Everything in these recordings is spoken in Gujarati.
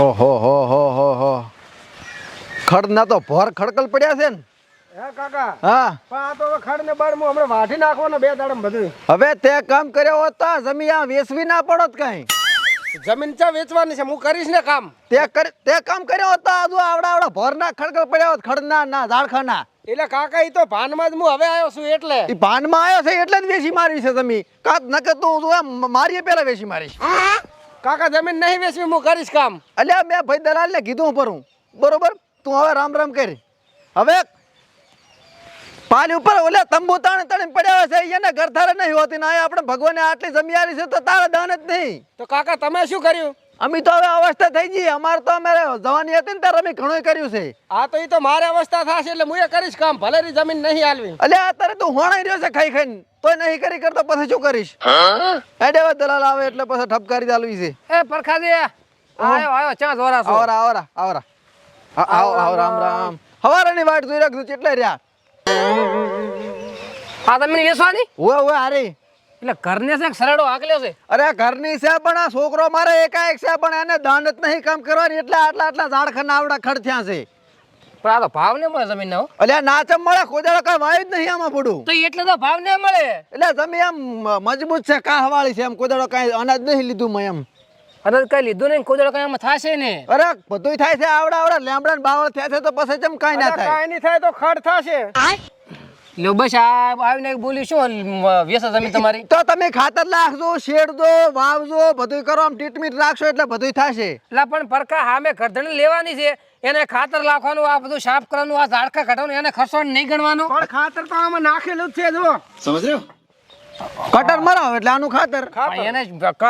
ઓહો હો ખડ ના તો ભોર ખડકલ પડ્યા છે ને. હે કાકા હા પણ આ તો ખડ ને બળ હું હમણાં વાઢી નાખવાનો 2 દાડમ બધું. હવે તે કામ કર્યો હોત તો જમીન આ વેચવી ના પડત કઈ. જમીન ચા વેચવાની છે, હું કરીશ ને કામ. તે કામ કર્યો હોત તો આજુ આવડા ભોર ના ખડકલ પડ્યા હોત ખડ ના ઝાડખાના. એટલે કાકા ઈ તો ભાનમાં જ હું હવે આવ્યો છું એટલે. ઈ ભાનમાં આવ્યો છે એટલે જ વેચી મારી છે તમે. કાત નકે તું મારીએ પેલા વેચી મારીશ. કાકા જમીન નહીં વેચવી, હું કરીશ કામ. અલ્યા મેં ભાઈ દલાલ ને કીધું પરું બરોબર. તું હવે રામ રામ કરી. હવે પાલી ઉપર ઓલે તંબુ તાણે પડ્યા છે એને ઘરથારે નહીં હોતી ને આપણે ભગવાને આટલી જમી આલી છે તો તારા દાન જ નહીં. તો કાકા તમે શું કર્યું? અમે તો હવે અવસ્થા થઈ ગઈ. અમારે તો અમે જવાની હતી ને ત્યારે અમે ઘણું કર્યું છે. આ તો ઈ તો મારે અવસ્થા થશે એટલે હું એ કરીશ કામ, ભલે રી જમીન નહીં આલવી. અલ્યા અત્યારે તું હોણાઈ રહ્યો છે ખાઈ ખાઈને તોય નહીં કરી કરતો પછી શું કરીશ? એડે દલાલ આવે એટલે પછી ઠપકારી ચાલવી છે. એ પરખાજી આયો ચા જોરા છો. આવરા આવો રામ રામ. હવારાની વાટ જોઈ રાખજો કેટલા રહ્યા. આ જમીન વેચવાની? ઓએ હારી એટલે ઘરને છે સરડો આકલ્યો છે. અરે ઘરની છે પણ આ છોકરો મારે એકાએક છે પણ એને દાન જ નહીં કામ કરવાની એટલે આટલા ઝાડખાના આવડા ખડ થયા છે. પણ આ તો ભાવ ને મળે જમીન નો. અલ્યા નાચમ મળે કોદાળો કઈ વાયુ જ નહીં આમાં પડું. તો એટલે તો ભાવ ને મળે. એટલે જમી આમ મજબૂત છે કાહવાળી છે એમ કોદાળો કઈ અનાજ નહીં લીધું મેં એમ. અરે કઈ લીધું નહીં કોદળો કઈ આમાં થશે ને. અરે બધું થાય છે આવડા લેમડા ને બાવળ થયા છે તો પછી ચમ કઈ ના થાય. કઈ નહીં થાય તો ખડ થશે. લ્યો બસ આ આવીને બોલી શું વેસા જમીન તમારી. તો તમે ખાતર નાખજો શેડજો વાવજો બધું કરો આમ ટ્રીટમેન્ટ રાખશો એટલે બધું થશે. એટલે પણ પરકા હામે ગરદણી લેવાની છે, એને ખાતર નાખવાનું, આ બધું સાફ કરવાનું, આ ઝાડકા કાઢવાનું, એને ખર્ચો નહીં ગણવાનો. પણ ખાતર તો આમાં નાખેલું જ છે જો. સમજ રહ્યો? કટર મરાવ એટલે આનું ખાતર. એને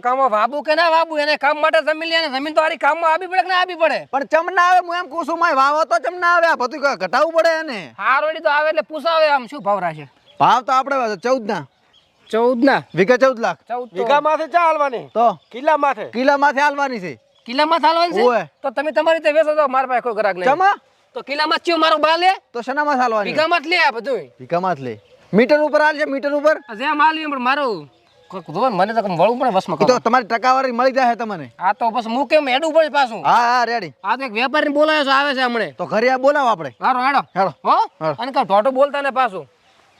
કામમાં વાબુ કે ના વાબુ, એને કામ માટે જમીન લે, જમીન તો આરી કામમાં આવી પડે કે ના આવી પડે. પણ ચમ ના આવે હું એમ કુસુમ માં વાવો તો ચમ ના આવે આ બધું ઘટાડવું પડે એને. હારોડી તો આવે એટલે પૂછાવે આમ શું ભાવ રાખે. ભાવ તો આપણે 14 ના વીઘા 14 લાખ. વીઘા માથે ચા હાલવાની તો કિલ્લા માથે હાલવાની છે. કિલ્લામાં હાલવાની છે. તો તમે તમારી રીતે વેચો તો મારા પાસે કોઈ ગ્રાહક નહીં. ચમા તો કિલ્લામાં ચિયો મારો બા લે તો શનામાં હાલવાની? વીઘામાં જ લે આ બધું. વીઘામાં જ લે. મીટર ઉપર હાલ છે મીટર ઉપર. જેમ હાલવી પણ મારું મને તો વળવું પડે વસમાં. તો તમારી ટકાવારી મળી જાય તમને. આ તો બસ હું કેમ હેડું પડે પાછું. હા રેડી. આ તો એક વેપારી બોલાયો છે, આવે છે હમણે. તો ઘરે આ બોલાવો આપણે. હારો હેડો હો. અને કા ઢોટો બોલતા ને પાછું.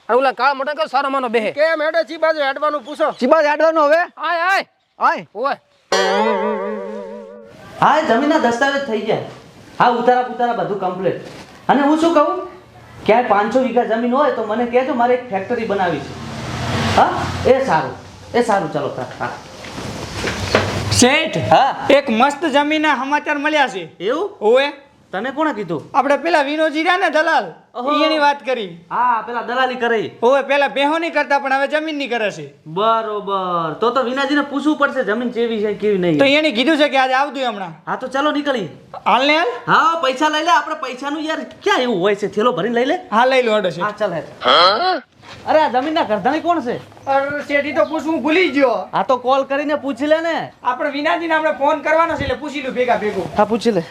અને ઓલા કા મોટા કા સારો માનો બેહે. કેમ હેડો ચી બાજુ હેડવાનું પૂછો. ચી બાજુ હેડવાનું હવે? આય ઓય. હા જમીનના દસ્તાવેજ થઈ ગયા. હા ઉતારા બધું કમ્પ્લીટ. અને હું શું કહું, ક્યાંય 500 વીઘા જમીન હોય તો મને કહેજો, મારે એક ફેક્ટરી બનાવી છે. હા એ સારું ચાલો. હા શેઠ, હા એક મસ્ત જમીનના સમાચાર મળ્યા છે. એવું? ઓએ તને કોણે કીધું? આપણે પેલા વિનોજી રહ્યા ને દલાલ, એની વાત કરી. હા પેલા દલાલી કરે. ઓએ પેલા બેહો નહીં કરતા પણ હવે જમીન ની કરે છે. બરોબર. તો વિનાજીને પૂછવું પડશે જમીન કેવી છે કેવી નહીં. તો એને કીધું છે કે આજે આવતું હમણાં. હા તો ચાલો નીકળી. હાલ ને હાલ. હા પૈસા લઈ લે. આપણે પૈસાનું યાર ક્યાં એવું હોય છે, થેલો ભરીને લઈ લે. હા લઈ લો હડો છે. હા ચાલ હેડ. અરે આ જમીનના ઘરધાણી કોણ છે? અરે શેઠી તો પૂછવું ભૂલી ગયો. આ તો કોલ કરીને પૂછી લે ને. આપણે વિનાજીને આપણે ફોન કરવાનો છે એટલે પૂછી લો ભેગું. હા પૂછી લે.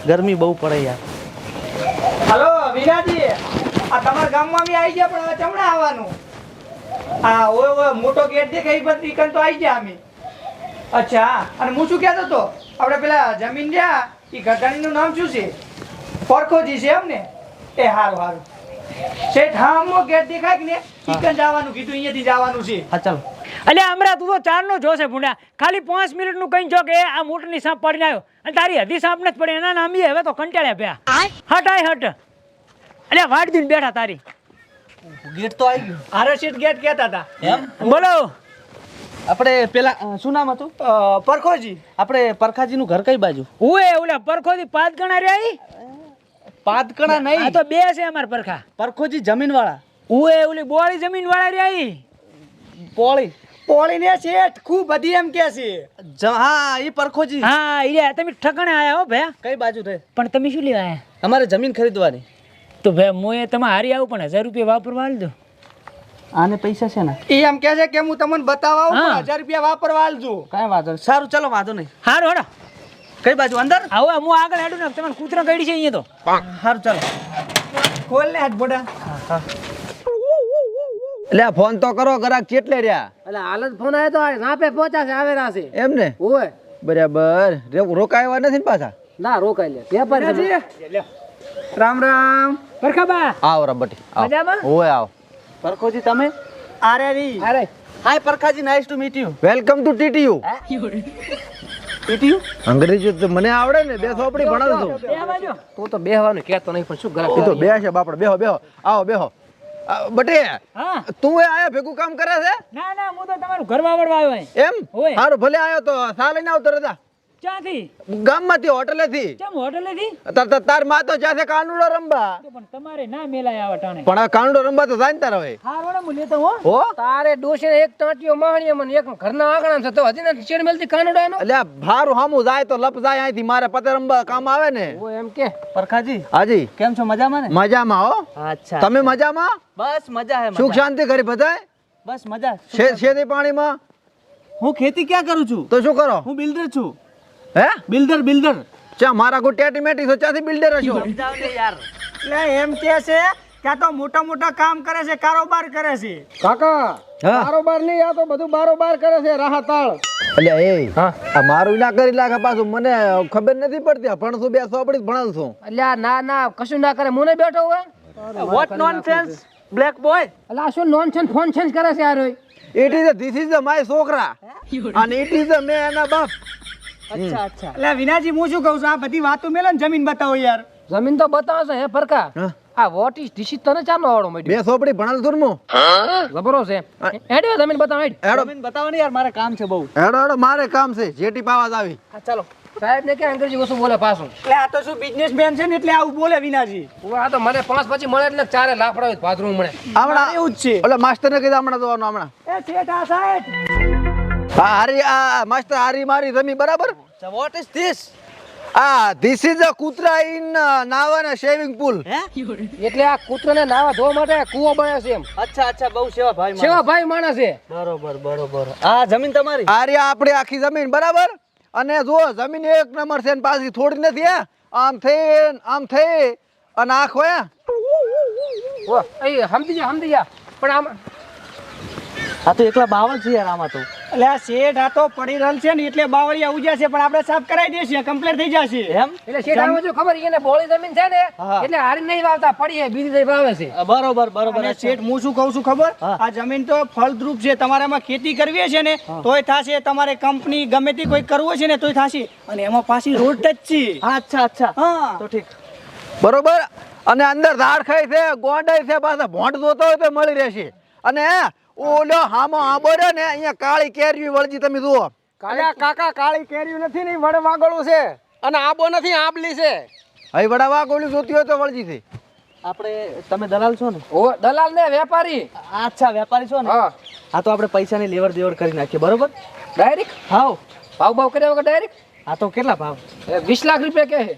ગરમી બહુ પડે યાર. હલો વિનાજી, આ તમારા ગામમાં અમે આવી ગયા પણ હવે ચમડા આવવાનું. હા ઓય મોટો ગેટ દેખાય પણ ઈકન તો આવી ગયા અમે. અચ્છા અને હું શું કહેતો હતો, આપણે પેલા જમીન રહ્યા એ ઘરધાણીનું નામ શું છે? પરખોજી છે એમ ને? એ હારું. શેઠ હા મો ગેટ દેખાય કે ને ઈકન જવાનું કીધું, અહીંયાથી જવાનું છે. હા ચાલો. અલે હમણાં તું તો 4 નો જોશે ભૂંડા, ખાલી 5 મિનિટ નું કઈ જો કે આ મોટની સાપ પડીને આવ્યો અને તારી હદી સાપ ને જ પડે એના નામ હવે તો કંટાળ્યા ભ્યા. હટ અલે વાટ દીને બેઠા તારી. ગેટ તો આવી ગયું. હારે શેઠ ગેટ કહેતા હતા એમ? બોલો. આપણે પેલા શું નામ હતું? પરખોજી. આપણે પરખાજીનું ઘર કઈ બાજુ? ઓએ ઓલા પરખોજી 5 ગણા રહ્યા. પાદકણા નહીં, આ તો 2 છે અમાર પરખા. પરખોજી જમીન વાળા. ઓએ ઓલી બોળી જમીન વાળા રહ્યા. પોળી ને શેઠ ખૂબ બધી એમ કે છે. હા એ પરખોજી. હા ઈ તમે ઠકાણે આયા હો ભયા. કઈ બાજુ રહે? પણ તમે શું લેવા આયા? અમારે જમીન ખરીદવાની. તો ભયા મોએ તમે હારી આવું પણ 1000 રૂપિયા વાપરવા આલજો. આને પૈસા છે ને? એ એમ કે છે કે હું તમને બતાવવા આવું પણ 1000 રૂપિયા વાપરવા આલજો. કાંઈ વાંધો નહીં. સારું ચાલો વાંધો નહીં. હારું હડો. કઈ બાજુ? અંદર? આવો હું આગળ હેડું ને તમને કૂતરા ગડી છે અહીંયા તો. સારું ચાલો. ખોલ ને હાથ બોડા. એટલે ફોન તો કરો ગ્રાહક કેટલે રહ્યા? એટલે હાલ જ ફોન આવ્યો તો ના પે પહોંચ્યા છે આવે રાશે એમ ને? ઓય બરાબર રોકાયા નથી ને પાછા ના રોકાઈ લે વેપારી છે. વીરાજી, રામ રામ. પરખાબા આવો રબટી મજામાં? ઓય આવો પરખોજી તમે? આરે રી. અરે હાય પરખાજી, nice to meet you. Welcome to TTU TTU? અંગ્રેજી તો મને આવડે ને બે સોપડી ભણાવું છું બે બાજુ તું તો બેહવાનું કહેતો નહીં પણ શું એ તો બે છે બાપડ બેહો બેહો આવો બેહો બટે હા તું એ આયા ભેગું કામ કરે છે ના ના હું તો તમારું ઘર વાવડવા આવ્યો અહીં. એમ ઓય. સારું ભલે આયો તો સા લઈને આવતો રજા ક્યાંથી ગામમાંથી હોટલેથી કેમ હોટલેથી તાર માં તો જાશે કાનુડો રંબા તો પણ તમારે ના મેલાય આવા ટાણે પણ આ કાનુડો રંબા તો જાય ને તાર હવે હા વડે હું લેતો હો હો તારે ડોશે એક ટાંટીઓ માહણીએ મને એક ઘરના આંગણા છે તો હજી ને ચેડ મેલતી કાનુડાનો એટલે આ ભારું હામું જાય તો લપ જાય અહીંથી મારે પતે રંબા કામ આવે ને ઓ એમ કે પરખાજી હાજી કેમ છો? મજામાં ને? મજામાં હો અચ્છા. તમે મજામાં બસ મજા હે. સુખ મજા. શાંતિ કરી બધાય બસ મજા. શેતી પાણીમાં હું ખેતી ક્યાં કરું છું? તો શું કરો હું બિલ્ડર છું. હે બિલ્ડર. ચા મારા કોઈ ટેટી મેટી તો ચાથી બિલ્ડર હશો સમજાવ ને યાર. એટલે એમ કે છે કે આ તો મોટા મોટા કામ કરે છે, કારોબાર કરે છે. કાકા હા બારોબાર નહીં આ તો બધું બારોબાર કરે છે રાહતાળ અલ્યા એ હા આ મારું ના કરી લાગે પાછું મને ખબર નથી પડતી ભણશું બે સોપડી ભણાવશું અલ્યા ના ના કશું ના કરે મુને બેઠો હોય વોટ નોનસેન્સ બ્લેક બોય. અલ્યા આ શું નોનસેન્સ ફોનસેન્સ કરે છે યાર it is this is my છોકરા અને ઇટ ઇઝ મે એના બાપ અચ્છા. એટલે વિનાજી હું શું કહું છું, આ બધી વાતો મેલો ને જમીન બતાવો યાર. જમીન તો બતાવો છે હે ફરકા હા. આ વોટ ઇઝ ધિસ ઇઝ તને ચાનો આવડો મળ્યો બે સોપડી ભણાવશું ને જબરો છે હેડ્યો જમીન બતાવો હેડ હેડો જમીન બતાવો ને યાર, મારે કામ છે બહુ. હેડો હેડો મારે કામ છે જેટી પાવા આવી હા ચાલો સાહેબ ને કે અંગ્રેજી ઓછું બોલે પાછું એટલે આ તો શું બિઝનેસમેન છે ને એટલે આવું બોલે વિનાજી. આ તો મને 5 પછી મળે એટલે ચારે લાફડા ભાદરું મળે હમણાં એવું જ છે. ઓલા માસ્ટર ને કીધું હમણાં જોવાનું હમણાં એ શેઠ આ સાહેબ. હા હારી આ માસ્ટર હારી મારી જમી બરાબર what is this? This is a કૂતરા ઇન નાવા શેવિંગ પુલ હે? એટલે આ કૂતરાને નાવા ધોવા માટે કૂવો બન્યો છે એમ અચ્છા બહુ સેવા ભાઈ. સેવા ભાઈ માણસ છે બરોબર. આ જમીન તમારી? હારી આપણી આખી જમીન બરાબર અને જો જમીન એક નંબર છે ને પાછી થોડી નથી હે આમ થઈ અને આખો હે ઓ એ સમજી જા પણ આમ આ તો એકલા બાવળ છે યાર આમાં તો. એટલે આ શેઠ આ તો પડી રહેલ છે ને એટલે બાવળિયા ઉજ્યા છે પણ આપણે સાફ કરાવી દઈશું, કમ્પ્લીટ થઈ જશે. એમ? એટલે શેઠ આવે જો ખબર એને બોળી જમીન છે ને હા. એટલે હારી નહીં વાવતા પડી છે બીજી જઈ વાવે છે બરોબર. અને શેઠ હું શું કહું છું ખબર, હા. આ જમીન તો ફળદ્રુપ છે, તમારે એમાં ખેતી કરવી છે ને તોય થશે, તમારે કંપની ગમે તે કોઈ કરવું છે ને તોય થશે, અને એમાં પાછી રોડ ટચ છે. અચ્છા. હા તો ઠીક. બરોબર અને અંદર ઝાડ ખાઈ છે ગોંડાઈ છે પાછા ભોંડ જોતો હોય તો મળી રહેશે અને ઓલો હામો આંબો રહ્યો ને અહીંયા કાળી કેરી વળજી તમે જુઓ કાકા કાળી કેરી નથી ને વડે વાગળું છે અને આબો નથી આંબલી છે હવે વડાવા ગોળી જોતી હોય તો વળજી છે આપણે તમે દલાલ છો ને? ઓ દલાલ ને વેપારી અચ્છા વેપારી છો ને? હા આ તો આપણે પૈસાની લેવડ દેવડ કરી નાખીએ બરોબર? ડાયરેક્ટ હાવ. ભાવ કર્યા વગર ડાયરેક્ટ આ તો કેટલા ભાવ? 20 લાખ રૂપિયા કે છે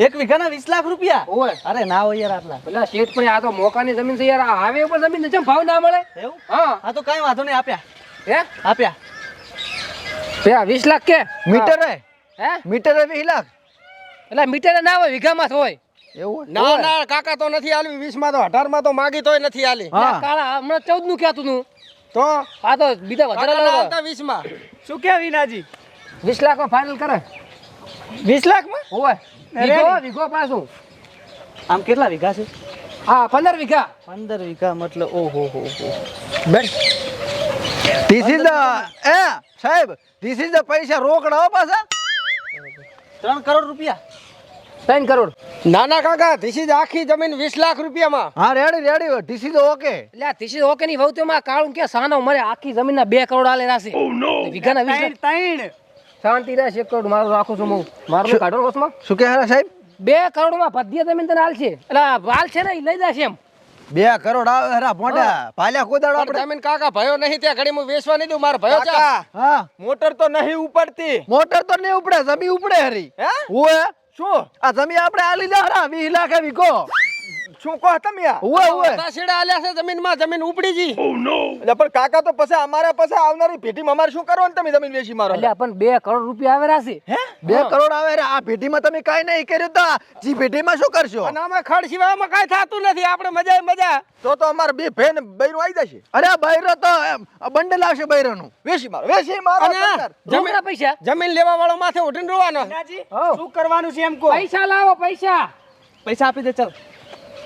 એક વીઘાના 20 લાખ રૂપિયા? ઓય અરે ના હોય યાર આટલા. પેલા શેઠ પણ આ તો મોકાની જમીન છે યાર આ હાઈવે ઉપર જમીન છે કેમ ભાવ ના મળે એવું? હા આ તો કઈ વાંધો નહીં, આપ્યા. હે આપ્યા. બે 20 લાખ કે મીટર હે મીટર 20 લાખ એટલે મીટર ના હોય વીઘામાં જ હોય એવું ના કાકા તો નથી આલવી 20 માં તો 18 માં તો માગી તોય નથી આલી હા. કાળા હમણાં 14 નું કહેતું નું તો આ તો બીજા વધારે લાવતા 20 માં શું કે વિનાજી, 20 લાખ માં ફાઇનલ કરે 20 લાખમાં? હોય વીઘો પાછું આમ કેટલા વીઘા છે? હા 15 વીઘા 15 વીઘા મતલબ ઓહો ધીસ ઇઝ સાહેબ ધીસ ઇઝ પૈસા રોકડા હો પાછા 3 કરોડ રૂપિયા. 3 કરોડ નાના કાકા ધીસ ઇઝ આખી જમીન 20 લાખ રૂપિયામાં હા રેડી ધીસ ઇઝ ઓકે એટલે આ ધીસ ઇઝ ઓકે ની વહુ માં કાળું કે સાનો મરે આખી જમીન ના 2 કરોડ આલે રાશે વીઘાના 20 લાખ ત્રણ શાંતિ રહે 1 કરોડ મારું રાખું છું હું મારું કાઢો વસમાં શું કહે હરા સાહેબ 2 કરોડ માં ભદ્ય જમીન તને હાલ છે એટલે હાલ છે ને ઈ લઈ જશે એમ 2 કરોડ આવે હરા મોઢા ભાલ્યા કોદાડો આપણે જમીન કાકા ભયો નહીં ત્યાં ઘડી હું વેચવા નહીં દઉં મારો ભયો ચા હા મોટર તો નહીં ઉપડતી મોટર તો નહીં ઉપડે જમી ઉપડે હરી હે ઓએ શું આ જમી આપણે આલી દે હરા 20 લાખ વીઘો શું કહો તમે આ ઉવે ઉવે છેડા આલ્યા છે જમીનમાં, જમીન ઉપડી જી. એટલે પણ કાકા તો પછી અમારે પછી આવનારી પેઢીમાં અમારે શું કરવાનું તમે જમીન વેચી મારો એટલે પણ 2 કરોડ રૂપિયા આવેલા છે. હે 2 કરોડ આવે રે આ પેઢીમાં તમે કાઈ નહીં કર્યું તો જી પેઢીમાં શું કરશો અને આમાં ખડ સિવાયમાં કાંઈ થતું નથી, આપણે મજા મજા. તો અમારે બે ભેન બૈરું આવી જશે અરે આ બૈરો તો બંડલ આવશે બૈરાનું વેચી મારો અને જમીન પૈસા જમીન લેવા વાળો માથે ઉઠીને રોવાનો. વીરાજી, શું કરવાનું છે એમ કહો? પૈસા લાવો, પૈસા પૈસા આપી દે ચાલ.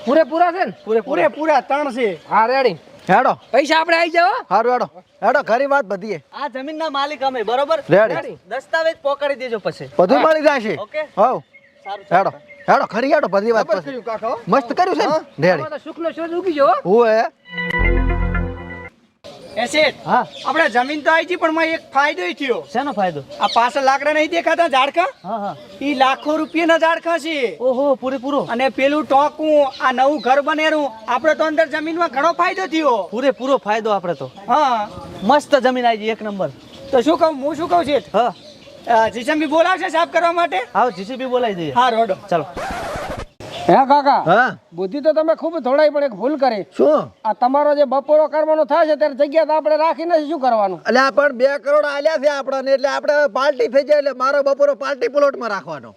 પૂરેપૂરા છે ને? પૂરેપૂરા 3 છે. હા રેડી. હેડો પૈસા આપણે આવી જાવ. હારું હેડો હેડો ખરી વાત બધી આ જમીનના માલિક અમે, બરોબર? રેડી દસ્તાવેજ પકડી દેજો પછી. બધું મળી જશે ઓકે. હવ સારું. હેડો હેડો ખરી હેડો બધી વાત પછી મસ્ત કર્યું છે ને રેડી તો સુખનો શોધ ઉગી જો. ઓએ એ શેઠ, હા, આપણે જમીન તો આવી ગઈ પણ માં એક ફાયદો થયો. શેનો ફાયદો? આ પાછળ લાકડા નહીં દેખાતા ઝાડકા, હા હા. ઈ લાખો રૂપિયાના ઝાડકા છે. ઓહો, પૂરેપૂરો. અને પેલું ટોકું, આ નવું ઘર બનેરું, આપણે તો અંદર જમીનમાં ઘણો ફાયદો થયો. પૂરેપૂરો ફાયદો આપણે તો. હા, મસ્ત જમીન આવી ગઈ, એક નંબર. તો શું કહું, હું શું કહું શેઠ, હા, જીસમબી બોલાવશે સાફ કરવા માટે? આવો જીસીબી બોલાવી દઈએ. હા રોડો. ચાલો. હે કાકા, હા બુદ્ધિ તો તમે ખૂબ ધોળાઈ પણ એક ભૂલ કરી. શું આ તમારો જે બપોરો કરવાનો થાય છે ત્યારે જગ્યા તો આપણે રાખી નથી, શું કરવાનું? એટલે આ પણ 2 કરોડ આલ્યા છે આપણને એટલે આપણે પાર્ટી થઈ જાય એટલે મારો બપોરો પાર્ટી પ્લોટમાં રાખવાનો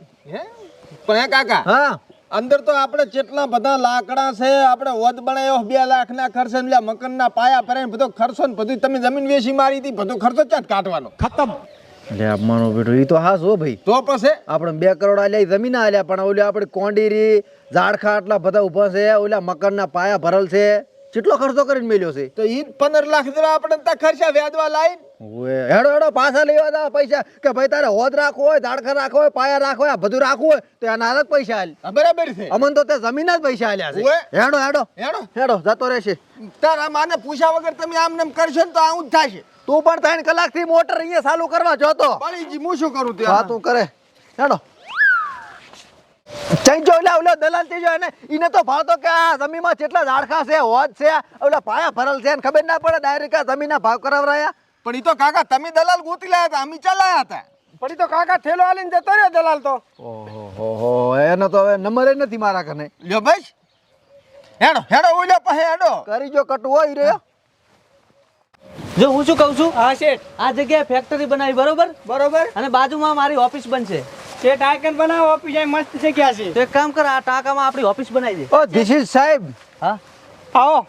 પણ હે કાકા હા અંદર તો આપણે કેટલા બધા લાકડા છે, આપણે વધ બનાવ્યો 2 લાખના ખર્ચે, એટલે મકાનના પાયા ભરાઈને બધો ખર્ચો ને બધું તમે જમીન વેચી મારી હતી, બધો ખર્ચો ચાટ કાઢવાનો ખતમ. એટલે મારો બેટો ઈ તો હા જો ભાઈ તો પછી આપણે 2 કરોડ આલ્યા ઈ જમીન આલ્યા પણ ઓલી આપણે કોંડીરી ઝાડખા આટલા બધા ઊભા છે ઓલા મકાનના પાયા ભરેલ છે કેટલો ખર્ચો કરીને મેલ્યો છે તો ઈ 15 લાખ જેવા આપણે ત્યાં ખર્ચા વ્યાજવા લાઈન. ઓએ હેડો હેડો પાછા લેવા દા પૈસા કે ભાઈ તારે હોદ રાખવો હોય ઝાડખા રાખવો હોય પાયા રાખવો હોય આ બધું રાખવું હોય તો એના અલગ પૈસા આલ હા, બરાબર છે. અમન તો તે જમીન જ પૈસા આલ્યા છે ઓએ. હેડો હેડો હેડો હેડો જતો રહેશે તારા માને પૂછ્યા વગર તમે આમ નામ કરશો ને તો આવું જ થશે. તું પણ 3 કલાકથી મોટર અહીંયા ચાલુ કરવા જોતો બળીજી હું શું કરું હા ત્યાં? તું કરે હેડો ચઈ જો ઓલા દલાલ થી જો એને ઈને તો ભાવ તો કે આ જમીનમાં કેટલા ઝાડખા છે હોદ છે ઓલા પાયા ભરલ છે ને ખબર ના પડે ડાયરેક્ટ આ જમીનના ભાવ કરાવરાયા પણ ઈ તો કાકા તમે દલાલ ગોતી લાયા હતા, અમે ચલાયા હતા. પડી તો કાકા થેલો આલીને જતો રહ્યો દલાલ તો. ઓહો એનો તો હવે નંબર નથી મારા કને લ્યો ભાઈ હેડો હેડો ઓલા પાસે હેડો. કરી જો કટુ હોય રહ્યો જો હું શું કહું છું, હા શેઠ, આ જગ્યાએ ફેક્ટરી બનાવી, બરોબર? બરોબર. અને બાજુમાં મારી ઓફિસ બનશે. શેઠ આઈકન બનાવો, ઓફિસ અહીં મસ્ત જગ્યા છે. તો એક કામ કર, આ ટાંકામાં આપણી ઓફિસ બનાવી દે. ઓ ધીસ ઇઝ સાહેબ હા, આવો.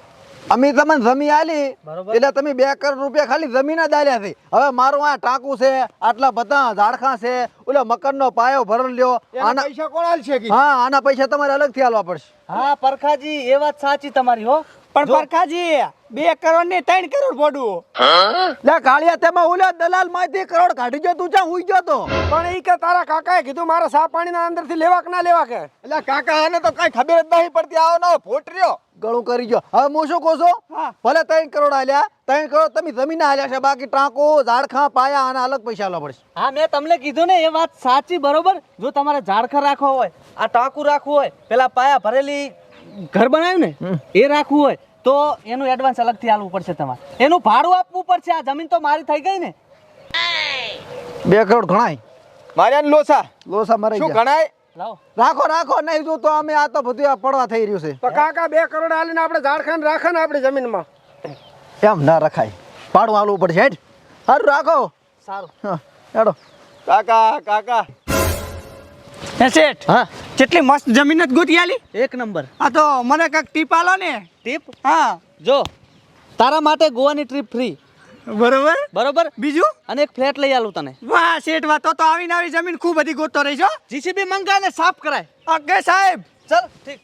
અમે તમને જમીન આલી બરોબર. એટલે તમે 2 કરોડ રૂપિયા ખાલી જમીન જ આલ્યા છે હવે મારું આ ટાંકું છે આટલા બધા ઝાડખા છે ઓલા મકાનનો પાયો ભરલ લ્યો એના આના પૈસા કોણ આલશે કે? હા આના પૈસા તમારે અલગથી આલવા પડશે હા પરખાજી, એ વાત સાચી તમારી હો. પણ પરખાજી 2 કરોડ ને 3 કરોડ પડવું. લે કાળિયા તેમાં ઓલા દલાલ માંથી કરોડ કાઢી જો તું ચા હુઈ ગયો તો પણ ઈ કે તારા કાકાએ કીધું મારે સા પાણીના અંદરથી લેવા કે ના લેવા કે. એટલે કાકા આને તો કઈ ખબર જ નહીં પડતી, આવો નો ફોટ રહ્યો. ગળું કરી ગયો હવે હું શું કહું છું હા. ભલે 3 કરોડ આલ્યા 3 કરોડ તમે જમીન આલ્યા છે બાકી ટાંકો ઝાડખા પાયા આના અલગ પૈસા આલવા પડશે હા, મેં તમને કીધું ને એ વાત સાચી, બરોબર? જો તમારે ઝાડખા રાખવા હોય, આ ટાંકું રાખવું હોય, પેલા પાયા ભરેલી ઘર બનાવ્યું ને એ રાખવું હોય તો એનું એડવાન્સ અલગથી આલવું પડશે તમારે, એનું ભાડું આપવું પડશે. આ જમીન તો મારી થઈ ગઈ ને. 2 કરોડ ગણાય મારે આને લોસા લોસા મરાઈ શું ગયા ગણાય? લાવો. રાખો રાખો નહીં જો તો અમે આ તો બધું આ પડવા થઈ રહ્યું છે તો કાકા 2 કરોડ આલીને આપણે ઝાડખાન રાખે ને આપણી જમીનમાં. એમ ના રખાય પાડું આલવું પડશે હેડ સારું રાખો સારું. હા હેડો કાકા કાકા હે શેઠ, હા કેટલી મસ્ત જમીન જ ગોતી આલી. એક નંબર આ તો મને કાંઈક ટીપ આલો ને. ટીપ. હા, જો તારા માટે ગોવાની ટ્રીપ ફ્રી, બરોબર. બરોબર? બીજું? અને એક ફ્લેટ લઈ આલું તને. વાહ શેઠ, વાહ, તો આવીને આવી જમીન ખૂબ બધી ગોતતો રહીશો. જીસીબી મંગાય ને સાફ કરાય. ઓકે સાહેબ. ચાલ ઠીક.